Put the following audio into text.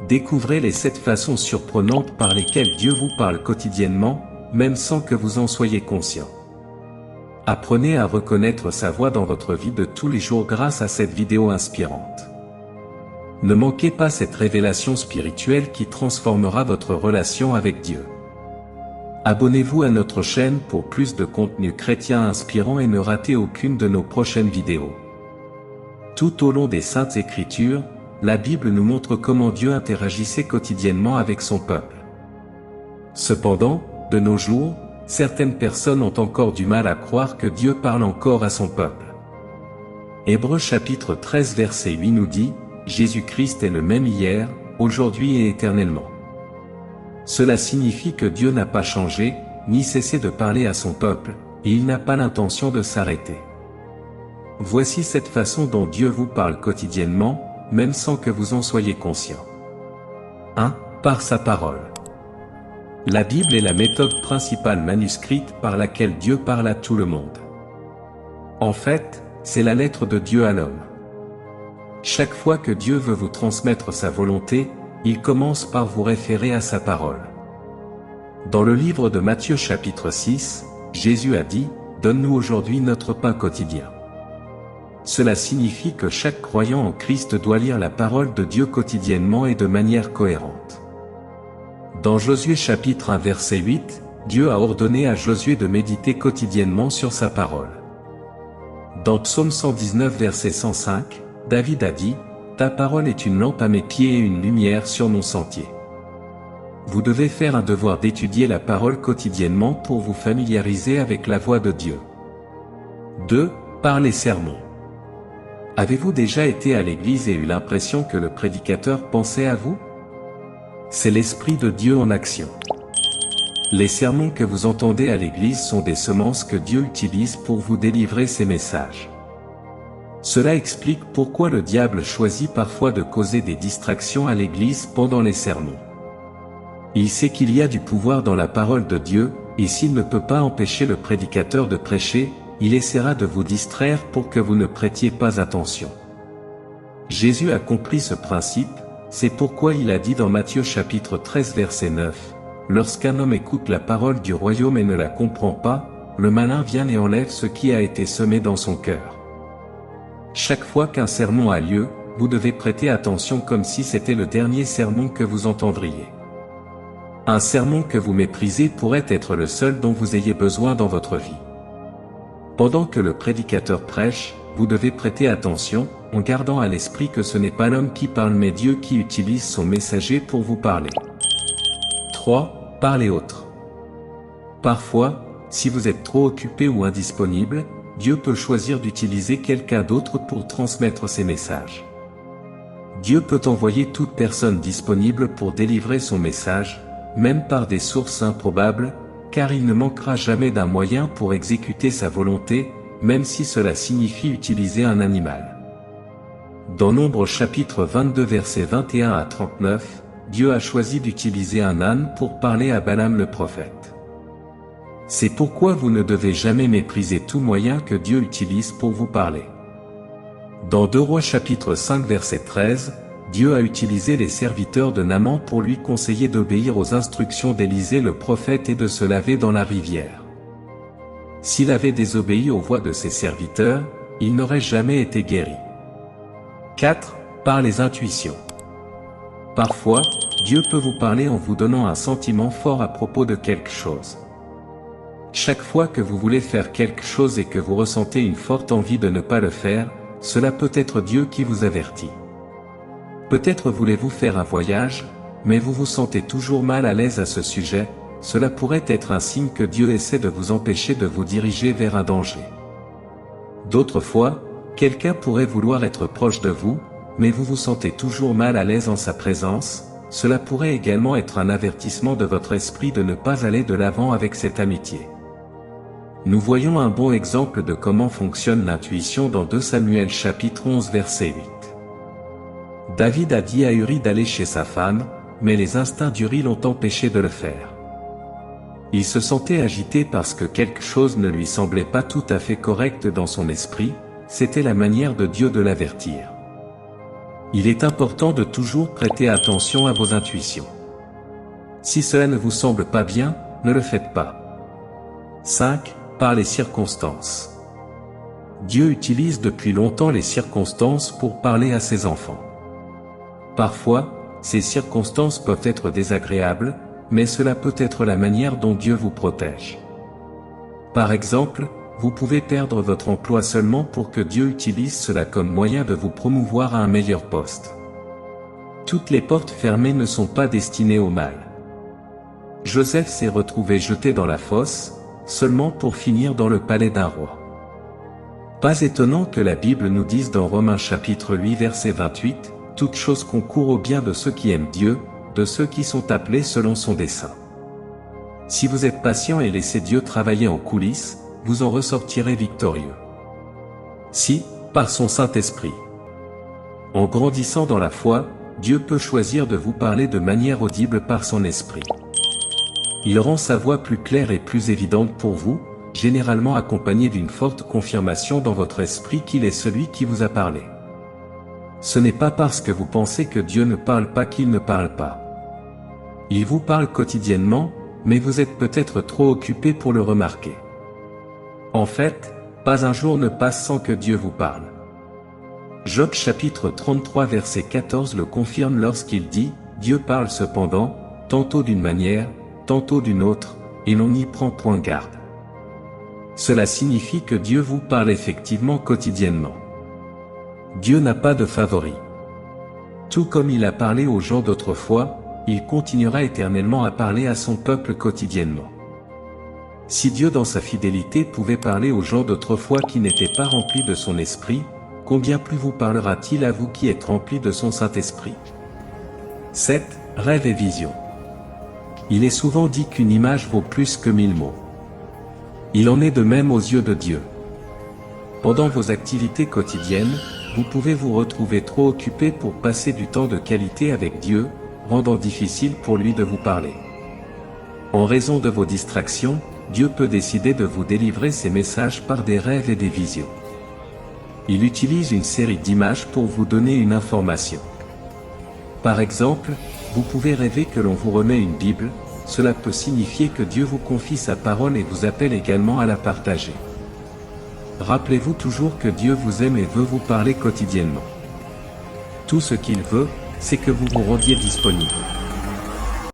Découvrez les 7 façons surprenantes par lesquelles Dieu vous parle quotidiennement, même sans que vous en soyez conscient. Apprenez à reconnaître sa voix dans votre vie de tous les jours grâce à cette vidéo inspirante. Ne manquez pas cette révélation spirituelle qui transformera votre relation avec Dieu. Abonnez-vous à notre chaîne pour plus de contenu chrétien inspirant et ne ratez aucune de nos prochaines vidéos. Tout au long des Saintes Écritures, la Bible nous montre comment Dieu interagissait quotidiennement avec son peuple. Cependant, de nos jours, certaines personnes ont encore du mal à croire que Dieu parle encore à son peuple. Hébreux chapitre 13 verset 8 nous dit, « Jésus-Christ est le même hier, aujourd'hui et éternellement ». Cela signifie que Dieu n'a pas changé, ni cessé de parler à son peuple, et il n'a pas l'intention de s'arrêter. Voici cette façon dont Dieu vous parle quotidiennement, même sans que vous en soyez conscient. 1. Par sa parole. La Bible est la méthode principale manuscrite par laquelle Dieu parle à tout le monde. En fait, c'est la lettre de Dieu à l'homme. Chaque fois que Dieu veut vous transmettre sa volonté, il commence par vous référer à sa parole. Dans le livre de Matthieu chapitre 6, Jésus a dit, « Donne-nous aujourd'hui notre pain quotidien ». Cela signifie que chaque croyant en Christ doit lire la parole de Dieu quotidiennement et de manière cohérente. Dans Josué chapitre 1 verset 8, Dieu a ordonné à Josué de méditer quotidiennement sur sa parole. Dans Psaume 119 verset 105, David a dit, « Ta parole est une lampe à mes pieds et une lumière sur mon sentier ». Vous devez faire un devoir d'étudier la parole quotidiennement pour vous familiariser avec la voix de Dieu. 2. Par les sermons. Avez-vous déjà été à l'église et eu l'impression que le prédicateur pensait à vous? C'est l'Esprit de Dieu en action. Les sermons que vous entendez à l'église sont des semences que Dieu utilise pour vous délivrer ses messages. Cela explique pourquoi le diable choisit parfois de causer des distractions à l'église pendant les sermons. Il sait qu'il y a du pouvoir dans la parole de Dieu, et s'il ne peut pas empêcher le prédicateur de prêcher, il essaiera de vous distraire pour que vous ne prêtiez pas attention. Jésus a compris ce principe, c'est pourquoi il a dit dans Matthieu chapitre 13 verset 9, « Lorsqu'un homme écoute la parole du royaume et ne la comprend pas, le malin vient et enlève ce qui a été semé dans son cœur. » Chaque fois qu'un sermon a lieu, vous devez prêter attention comme si c'était le dernier sermon que vous entendriez. Un sermon que vous méprisez pourrait être le seul dont vous ayez besoin dans votre vie. Pendant que le prédicateur prêche, vous devez prêter attention, en gardant à l'esprit que ce n'est pas l'homme qui parle mais Dieu qui utilise son messager pour vous parler. 3. Par les autres. Parfois, si vous êtes trop occupé ou indisponible, Dieu peut choisir d'utiliser quelqu'un d'autre pour transmettre ses messages. Dieu peut envoyer toute personne disponible pour délivrer son message, même par des sources improbables, car il ne manquera jamais d'un moyen pour exécuter sa volonté, même si cela signifie utiliser un animal. Dans Nombre chapitre 22 versets 21 à 39, Dieu a choisi d'utiliser un âne pour parler à Balaam le prophète. C'est pourquoi vous ne devez jamais mépriser tout moyen que Dieu utilise pour vous parler. Dans 2 Rois chapitre 5 verset 13, Dieu a utilisé les serviteurs de Naaman pour lui conseiller d'obéir aux instructions d'Élisée le prophète et de se laver dans la rivière. S'il avait désobéi aux voix de ses serviteurs, il n'aurait jamais été guéri. 4. Par les intuitions. Parfois, Dieu peut vous parler en vous donnant un sentiment fort à propos de quelque chose. Chaque fois que vous voulez faire quelque chose et que vous ressentez une forte envie de ne pas le faire, cela peut être Dieu qui vous avertit. Peut-être voulez-vous faire un voyage, mais vous vous sentez toujours mal à l'aise à ce sujet, cela pourrait être un signe que Dieu essaie de vous empêcher de vous diriger vers un danger. D'autres fois, quelqu'un pourrait vouloir être proche de vous, mais vous vous sentez toujours mal à l'aise en sa présence, cela pourrait également être un avertissement de votre esprit de ne pas aller de l'avant avec cette amitié. Nous voyons un bon exemple de comment fonctionne l'intuition dans 2 Samuel chapitre 11 verset 8. David a dit à Uri d'aller chez sa femme, mais les instincts d'Uri l'ont empêché de le faire. Il se sentait agité parce que quelque chose ne lui semblait pas tout à fait correct dans son esprit, c'était la manière de Dieu de l'avertir. Il est important de toujours prêter attention à vos intuitions. Si cela ne vous semble pas bien, ne le faites pas. 5. Par les circonstances. Dieu utilise depuis longtemps les circonstances pour parler à ses enfants. Parfois, ces circonstances peuvent être désagréables, mais cela peut être la manière dont Dieu vous protège. Par exemple, vous pouvez perdre votre emploi seulement pour que Dieu utilise cela comme moyen de vous promouvoir à un meilleur poste. Toutes les portes fermées ne sont pas destinées au mal. Joseph s'est retrouvé jeté dans la fosse, seulement pour finir dans le palais d'un roi. Pas étonnant que la Bible nous dise dans Romains chapitre 8 verset 28, « Toute chose concourt au bien de ceux qui aiment Dieu, de ceux qui sont appelés selon son dessein. » Si vous êtes patient et laissez Dieu travailler en coulisses, vous en ressortirez victorieux. Si, par son Saint-Esprit. En grandissant dans la foi, Dieu peut choisir de vous parler de manière audible par son Esprit. Il rend sa voix plus claire et plus évidente pour vous, généralement accompagnée d'une forte confirmation dans votre esprit qu'il est celui qui vous a parlé. Ce n'est pas parce que vous pensez que Dieu ne parle pas qu'il ne parle pas. Il vous parle quotidiennement, mais vous êtes peut-être trop occupé pour le remarquer. En fait, pas un jour ne passe sans que Dieu vous parle. Job chapitre 33 verset 14 le confirme lorsqu'il dit « Dieu parle cependant, tantôt d'une manière, tantôt d'une autre, et l'on n'y prend point garde. » Cela signifie que Dieu vous parle effectivement quotidiennement. Dieu n'a pas de favori. Tout comme il a parlé aux gens d'autrefois, il continuera éternellement à parler à son peuple quotidiennement. Si Dieu dans sa fidélité pouvait parler aux gens d'autrefois qui n'étaient pas remplis de son esprit, combien plus vous parlera-t-il à vous qui êtes remplis de son Saint-Esprit. 7. Rêve et vision. Il est souvent dit qu'une image vaut plus que 1000 mots. Il en est de même aux yeux de Dieu. Pendant vos activités quotidiennes, vous pouvez vous retrouver trop occupé pour passer du temps de qualité avec Dieu, rendant difficile pour lui de vous parler. En raison de vos distractions, Dieu peut décider de vous délivrer ses messages par des rêves et des visions. Il utilise une série d'images pour vous donner une information. Par exemple, vous pouvez rêver que l'on vous remet une Bible, cela peut signifier que Dieu vous confie sa parole et vous appelle également à la partager. Rappelez-vous toujours que Dieu vous aime et veut vous parler quotidiennement. Tout ce qu'il veut, c'est que vous vous rendiez disponible.